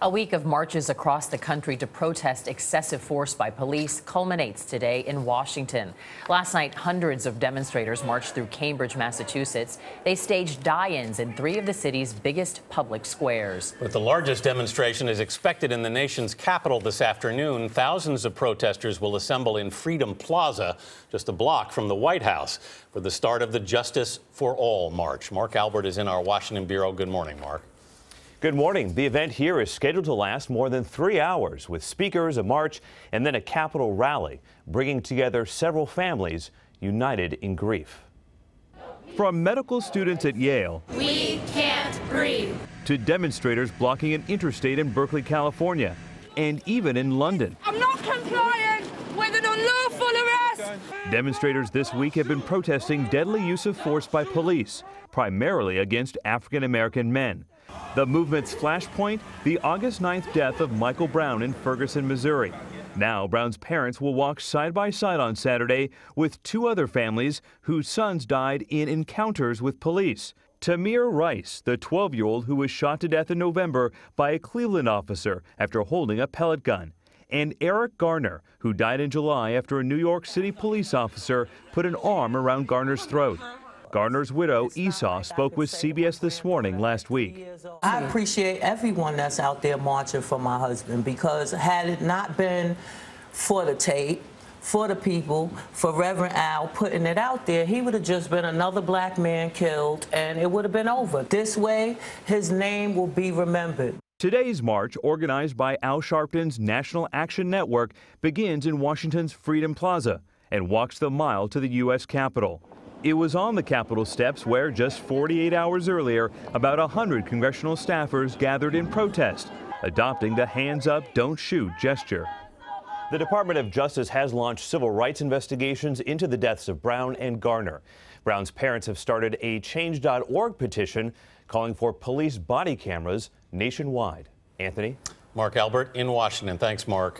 A week of marches across the country to protest excessive force by police culminates today in Washington. Last night, hundreds of demonstrators marched through Cambridge, Massachusetts. They staged die-ins in 3 of the city's biggest public squares. But the largest demonstration is expected in the nation's capital this afternoon. Thousands of protesters will assemble in Freedom Plaza, just a block from the White House, for the start of the Justice for All March. Mark Albert is in our Washington bureau. Good morning, Mark. Good morning. The event here is scheduled to last more than 3 hours, with speakers, a march, and then a Capitol rally, bringing together several families united in grief. From medical students at Yale, we can't breathe, to demonstrators blocking an interstate in Berkeley, California, and even in London. I'm not compliant with an unlawful arrest. Demonstrators this week have been protesting deadly use of force by police, primarily against African-American men. The movement's flashpoint, the August 9th death of Michael Brown in Ferguson, Missouri. Now, Brown's parents will walk side by side on Saturday with 2 other families whose sons died in encounters with police. Tamir Rice, the 12-year-old who was shot to death in November by a Cleveland officer after holding a pellet gun. And Eric Garner, who died in July after a New York City police officer put an arm around Garner's throat. Garner's widow, Esau, spoke with CBS This Morning last week. I appreciate everyone that's out there marching for my husband, because had it not been for the tape, for the people, for Reverend Al putting it out there, he would have just been another black man killed, and it would have been over. This way, his name will be remembered. Today's march, organized by Al Sharpton's National Action Network, begins in Washington's Freedom Plaza and walks the mile to the U.S. Capitol. It was on the Capitol steps where, just 48 hours earlier, about 100 congressional staffers gathered in protest, adopting the hands up, don't shoot gesture. The Department of Justice has launched civil rights investigations into the deaths of Brown and Garner. Brown's parents have started a Change.org petition calling for police body cameras nationwide. Anthony? Mark Albert in Washington. Thanks, Mark.